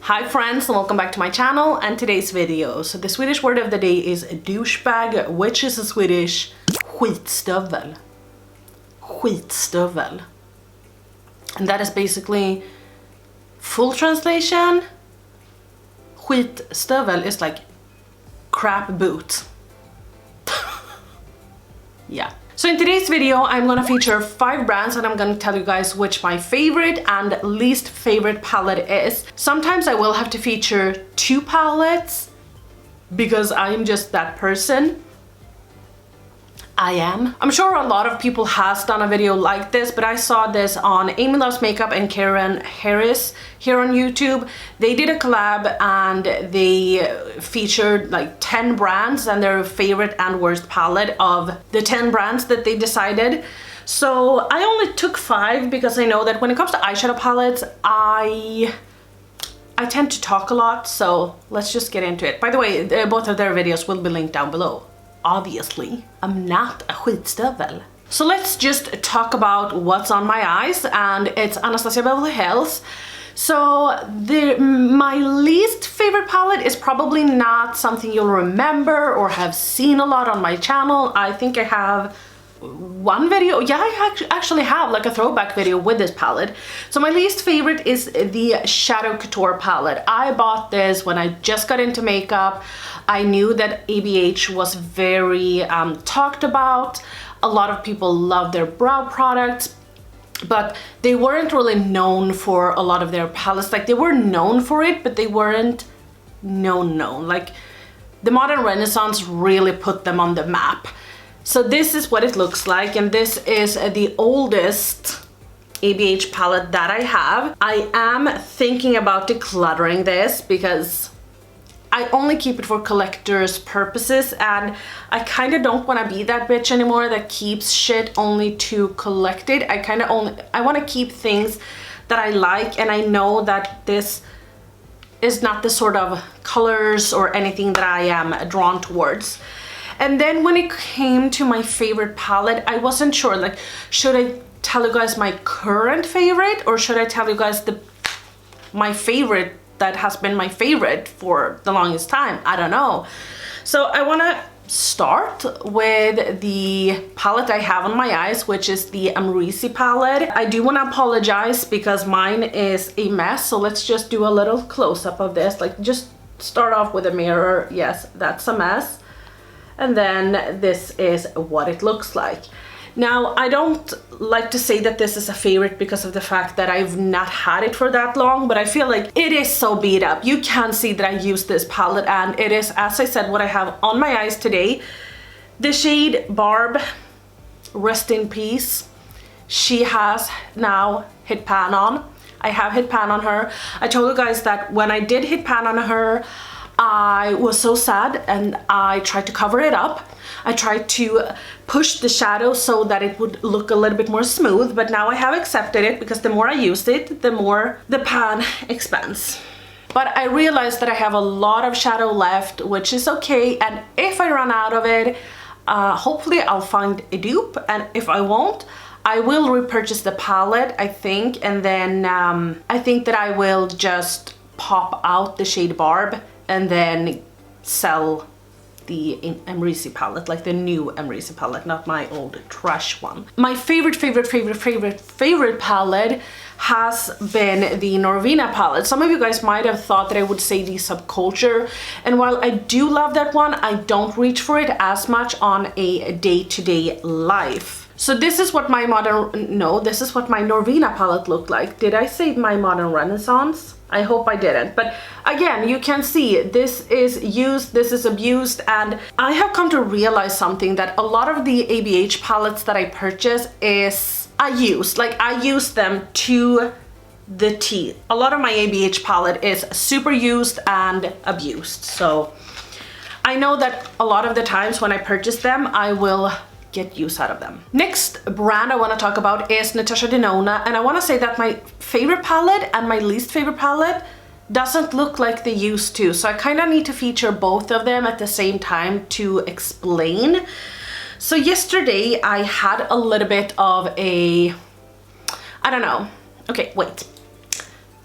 Hi friends, and welcome back to my channel and today's video. So the Swedish word of the day is douchebag, which is a Swedish skitstövel. Skitstövel. And that is basically full translation. Skitstövel is like crap boot. Yeah. So in today's video, I'm gonna feature 5 brands and I'm gonna tell you guys which my favorite and least favorite palette is. Sometimes I will have to feature 2 palettes because I'm just that person. I'm sure a lot of people has done a video like this, but I saw this on Amy Loves Makeup and Karen Harris here on YouTube. They did a collab and they featured like 10 brands and their favorite and worst palette of the 10 brands that they decided. So I only took 5 because I know that when it comes to eyeshadow palettes, I tend to talk a lot, so let's just get into it. By the way, both of their videos will be linked down below. Obviously, I'm not a skitstövel. So let's just talk about what's on my eyes, and it's Anastasia Beverly Hills. So my least favorite palette is probably not something you'll remember or have seen a lot on my channel. I think I have one video, yeah, I actually have like a throwback video with this palette. So my least favorite is the Shadow Couture palette. I bought this when I just got into makeup. I knew that ABH was very talked about. A lot of people love their brow products, but they weren't really known for a lot of their palettes. Like they were known for it, but they weren't known. Like the modern Renaissance really put them on the map. So this is what it looks like, and this is the oldest ABH palette that I have. I am thinking about decluttering this because I only keep it for collector's purposes, and I kind of don't want to be that bitch anymore that keeps shit only to collect it. I want to keep things that I like, and I know that this is not the sort of colors or anything that I am drawn towards. And then when it came to my favorite palette, I wasn't sure, like, should I tell you guys my current favorite or should I tell you guys my favorite that has been my favorite for the longest time? I don't know. So I want to start with the palette I have on my eyes, which is the Amrezy palette. I do want to apologize because mine is a mess. So let's just do a little close-up of this. Like just start off with a mirror. Yes, that's a mess. And then this is what it looks like. Now, I don't like to say that this is a favorite because of the fact that I've not had it for that long, but I feel like it is so beat up. You can see that I used this palette, and it is, as I said, what I have on my eyes today. The shade Barb, rest in peace. She has now hit pan on. I have hit pan on her. I told you guys that when I did hit pan on her, I was so sad and I tried to cover it up. I tried to push the shadow so that it would look a little bit more smooth, but now I have accepted it because the more I used it, the more the pan expands. But I realized that I have a lot of shadow left, which is okay, and if I run out of it, hopefully I'll find a dupe, and if I won't, I will repurchase the palette, I think, and then I think that I will just pop out the shade Barb and then sell the Amrezy palette, like the new Amrezy palette, not my old trash one. My favorite palette has been the Norvina palette. Some of you guys might have thought that I would say the Subculture, and while I do love that one, I don't reach for it as much on a day-to-day life. So this is what my this is what my Norvina palette looked like. Did I say my modern Renaissance? I hope I didn't, but again, you can see this is used, this is abused, and I have come to realize something, that a lot of the ABH palettes that I purchase I use them to the T. A lot of my ABH palette is super used and abused, so I know that a lot of the times when I purchase them, I will get use out of them. Next brand I want to talk about is Natasha De Nonna, and I want to say that my favorite palette and my least favorite palette doesn't look like they used to, so I kind of need to feature both of them at the same time to explain. So yesterday I had a little bit of a, I don't know, okay, wait.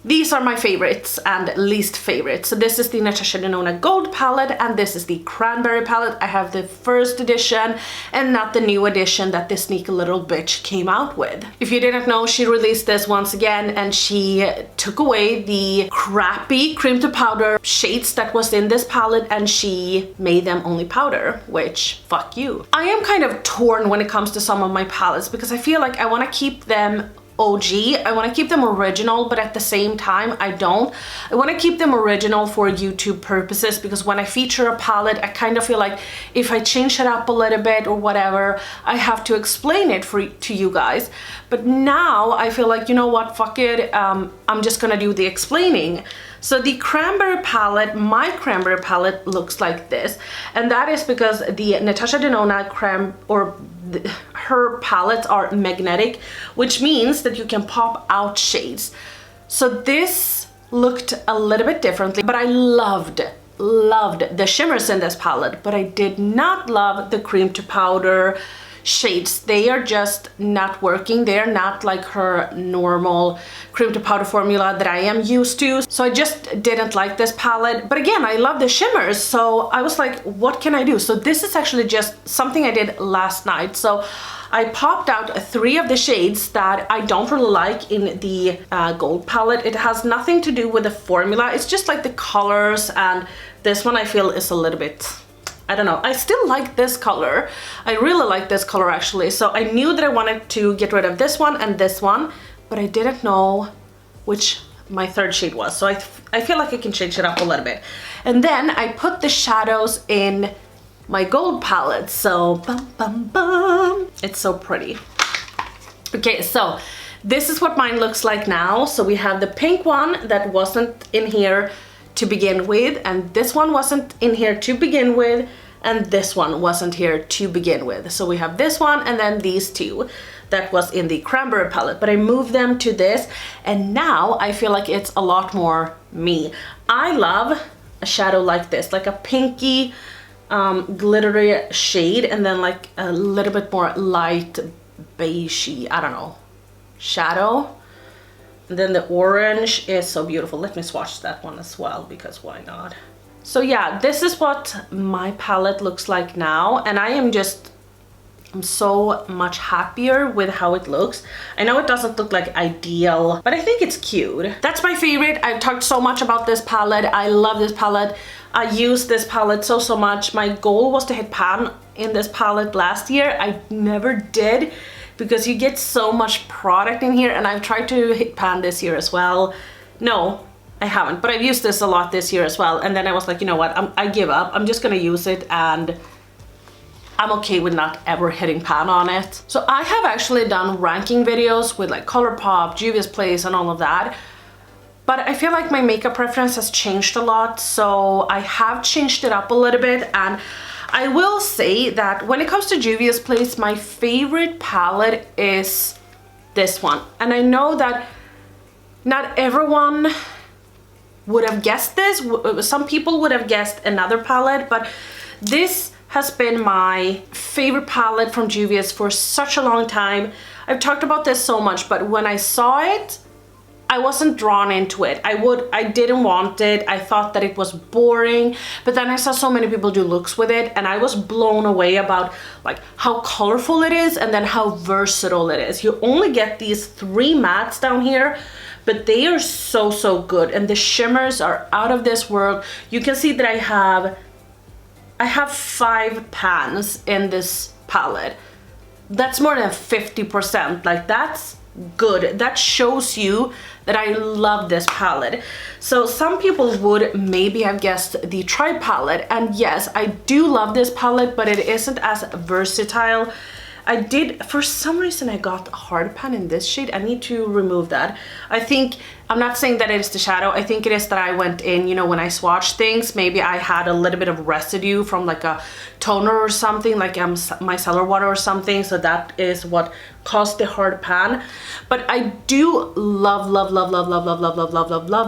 these are my favorites and least favorites. So this is the Natasha Denona Gold palette, and this is the Cranberry palette. I have the first edition and not the new edition that this sneaky little bitch came out with. If you didn't know, she released this once again, and she took away the crappy cream to powder shades that was in this palette and she made them only powder, which fuck you. I am kind of torn when it comes to some of my palettes because I feel like I want to keep them OG. I want to keep them original, but at the same time I don't. I want to keep them original for YouTube purposes, because when I feature a palette I kind of feel like if I change it up a little bit or whatever, I have to explain it to you guys. But now I feel like, you know what, fuck it, I'm just gonna do the explaining. So the Cranberry palette, my Cranberry palette looks like this, and that is because the Natasha Denona her palettes are magnetic, which means that you can pop out shades. So this looked a little bit differently, but I loved the shimmers in this palette, but I did not love the cream to powder shades. They are just not working. They're not like her normal cream to powder formula that I am used to. So I just didn't like this palette. But again, I love the shimmers. So I was like, what can I do? So this is actually just something I did last night. So I popped out 3 of the shades that I don't really like in the gold palette. It has nothing to do with the formula. It's just like the colors, and this one I feel is a little bit, I don't know. I still like this color. I really like this color actually. So I knew that I wanted to get rid of this one and this one, but I didn't know which my third shade was. So I feel like I can change it up a little bit. And then I put the shadows in my gold palette. So bum, bum, bum. It's so pretty. Okay, so this is what mine looks like now. So we have the pink one that wasn't in here to begin with, and this one wasn't in here to begin with, and this one wasn't here to begin with. So we have this one and then these 2 that was in the Cranberry palette, but I moved them to this, and now I feel like it's a lot more me. I love a shadow like this, like a pinky glittery shade, and then like a little bit more light beigey, I don't know, shadow. And then the orange is so beautiful. Let me swatch that one as well, because why not? So yeah, this is what my palette looks like now, and I'm so much happier with how it looks. I know it doesn't look like ideal, but I think it's cute. That's my favorite. I've talked so much about this palette. I love this palette. I use this palette so much. My goal was to hit pan in this palette last year. I never did, because you get so much product in here, and I've tried to hit pan this year as well. No, I haven't, but I've used this a lot this year as well, and then I was like, you know what, I give up. I'm just gonna use it, and I'm okay with not ever hitting pan on it. So I have actually done ranking videos with like Colorpop, Juvias Place, and all of that, but I feel like my makeup preference has changed a lot, so I have changed it up a little bit. And I will say that when it comes to Juvias Place, my favorite palette is this one. And I know that not everyone would have guessed this. Some people would have guessed another palette, but this has been my favorite palette from Juvias for such a long time. I've talked about this so much, but when I saw it, I wasn't drawn into it. I didn't want it. I thought that it was boring, but then I saw so many people do looks with it, and I was blown away about like how colorful it is, and then how versatile it is. You only get these 3 mattes down here, but they are so good, and the shimmers are out of this world. You can see that I have 5 pans in this palette. That's more than 50%. Like, that's good. That shows you that I love this palette. So some people would maybe have guessed the Tribe palette, and yes, I do love this palette, but it isn't as versatile. I did, for some reason I got a hard pan in this shade. I need to remove that. I think, I'm not saying that it is the shadow, I think it is that I went in, you know, when I swatched things, maybe I had a little bit of residue from like a toner or something, like micellar water or something, so that is what caused the hard pan. But I do love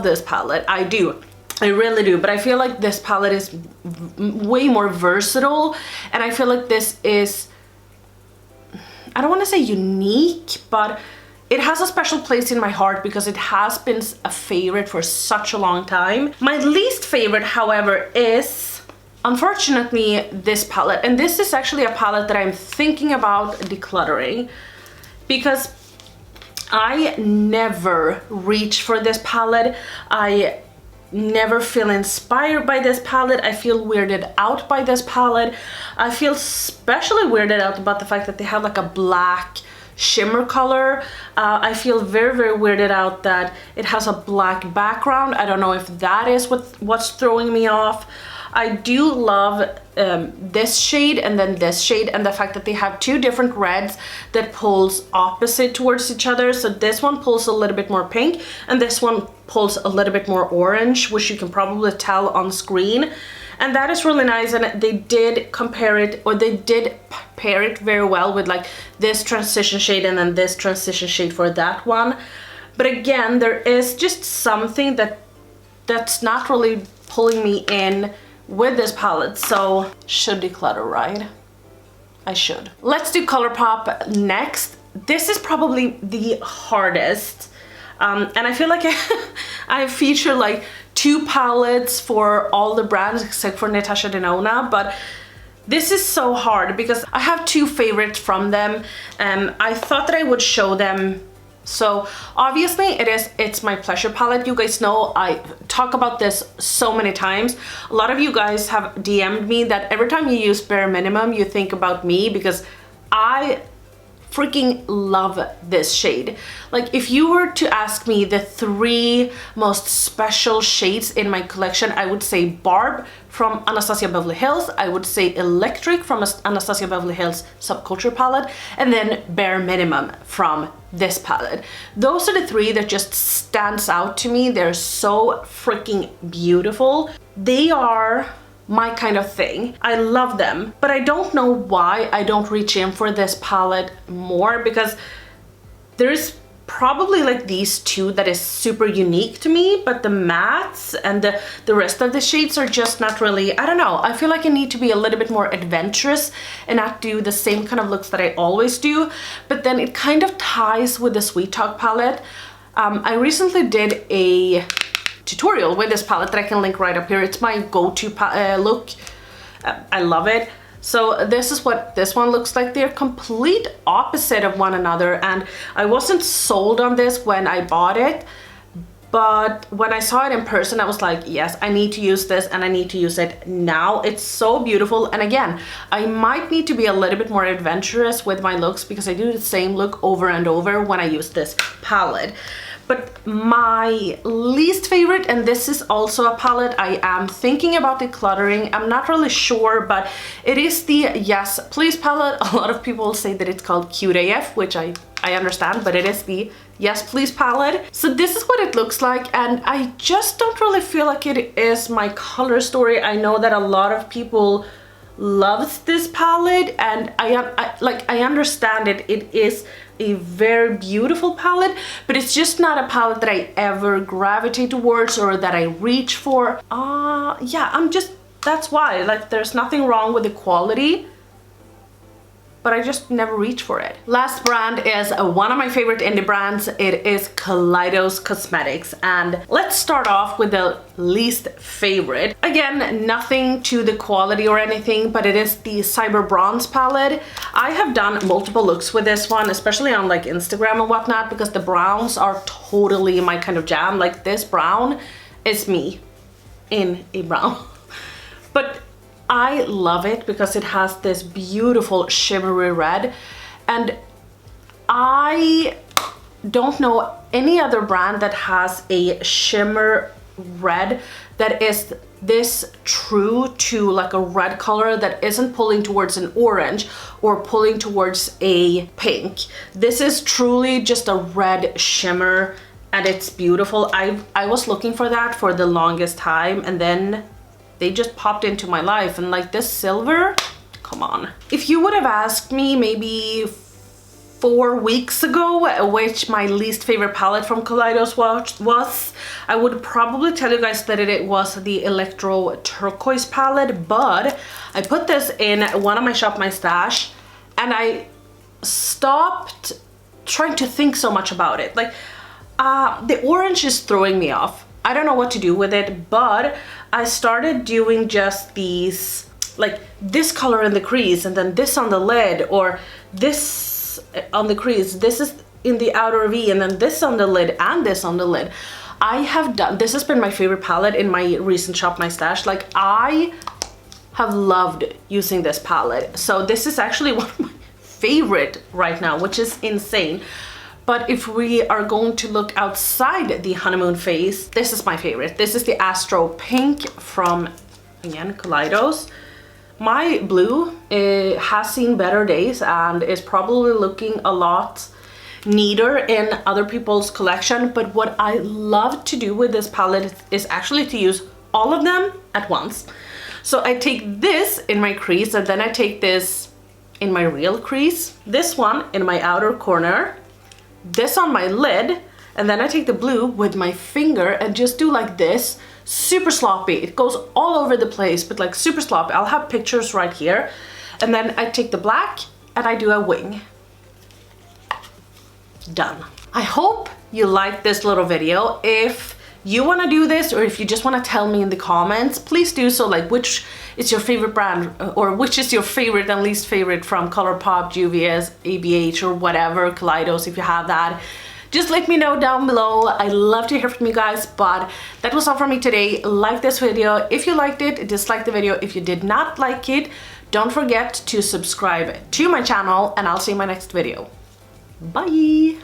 this palette. I do. I really do, but I feel like this palette is way more versatile, and I feel like this is, I don't want to say unique, but it has a special place in my heart because it has been a favorite for such a long time. My least favorite, however, is unfortunately this palette. And this is actually a palette that I'm thinking about decluttering because I never reach for this palette. I never feel inspired by this palette. I feel weirded out by this palette. I feel especially weirded out about the fact that they have like a black shimmer color. I feel very, very weirded out that it has a black background. I don't know if that is what's throwing me off. I do love this shade and then this shade, and the fact that they have two different reds that pulls opposite towards each other. So this one pulls a little bit more pink and this one pulls a little bit more orange, which you can probably tell on screen. And that is really nice, and they did compare it, or they did pair it very well with like this transition shade and then this transition shade for that one. But again, there is just something that's not really pulling me in with this palette, so should declutter, right? I should. Let's do Colorpop next. This is probably the hardest, and I feel like I feature like 2 palettes for all the brands except for Natasha Denona, but this is so hard because I have 2 favorites from them. I thought that I would show them. So obviously it's my pleasure palette. You guys know I talk about this so many times. A lot of you guys have DM'd me that every time you use bare minimum you think about me, because I freaking love this shade. Like, if you were to ask me the 3 most special shades in my collection, I would say Barb from Anastasia Beverly Hills, I would say Electric from Anastasia Beverly Hills Subculture palette, and then Bare Minimum from this palette. Those are the 3 that just stands out to me. They're so freaking beautiful. They are my kind of thing. I love them, but I don't know why I don't reach in for this palette more, because there's probably like these 2 that is super unique to me, but the mattes and the rest of the shades are just not really, I don't know. I feel like I need to be a little bit more adventurous and not do the same kind of looks that I always do. But then it kind of ties with the Sweet Talk palette. I recently did a tutorial with this palette that I can link right up here. It's my go-to look. I love it. So this is what this one looks like. They're complete opposite of one another, and I wasn't sold on this when I bought it, but when I saw it in person I was like, yes, I need to use this, and I need to use it now. It's so beautiful. And again, I might need to be a little bit more adventurous with my looks because I do the same look over and over when I use this palette. But my least favorite, and this is also a palette I am thinking about decluttering, I'm not really sure, but it is the Yes Please palette. A lot of people say that it's called Cute AF, which I understand, but it is the Yes Please palette. So this is what it looks like, and I just don't really feel like it is my color story. I know that a lot of people loves this palette, and I understand it. It is a very beautiful palette, but it's just not a palette that I ever gravitate towards or that I reach for. Yeah, that's why, like, there's nothing wrong with the quality, but I just never reach for it. Last brand is one of my favorite indie brands. It is Kaleidos Cosmetics, and let's start off with the least favorite. Again, nothing to the quality or anything, but it is the Cyber Bronze palette. I have done multiple looks with this one, especially on like Instagram and whatnot, because the browns are totally my kind of jam. Like, this brown is me in a brown. But I love it because it has this beautiful shimmery red, and I don't know any other brand that has a shimmer red that is this true to like a red color that isn't pulling towards an orange or pulling towards a pink. This is truly just a red shimmer, and it's beautiful. I was looking for that for the longest time, and then they just popped into my life. And like, this silver, come on. If you would have asked me maybe 4 weeks ago which my least favorite palette from Kaleidos was, I would probably tell you guys that it was the Electro Turquoise palette, but I put this in one of my Shop My Stash, and I stopped trying to think so much about it. Like the orange is throwing me off. I don't know what to do with it, but I started doing just these, like this color in the crease and then this on the lid, or this on the crease, this is in the outer V, and then this on the lid and this on the lid. I have done, this has been my favorite palette in my recent Shop My Stash. Like I have loved using this palette. So this is actually one of my favorite right now, which is insane. But if we are going to look outside the honeymoon phase, this is my favorite. This is the Astro Pink from, again, Kaleidos. My blue has seen better days and is probably looking a lot neater in other people's collection. But what I love to do with this palette is actually to use all of them at once. So I take this in my crease, and then I take this in my real crease, this one in my outer corner, this on my lid, and then I take the blue with my finger and just do like this, super sloppy. It goes all over the place, but like super sloppy. I'll have pictures right here. And then I take the black and I do a wing. Done. I hope you liked this little video. If you want to do this, or if you just want to tell me in the comments, please do so. Like, which is your favorite brand, or which is your favorite and least favorite from Colorpop, Juvias, ABH, or whatever, Kaleidos, if you have that. Just let me know down below. I love to hear from you guys. But that was all from me today. Like this video if you liked it, dislike the video if you did not like it. Don't forget to subscribe to my channel, and I'll see you in my next video. Bye.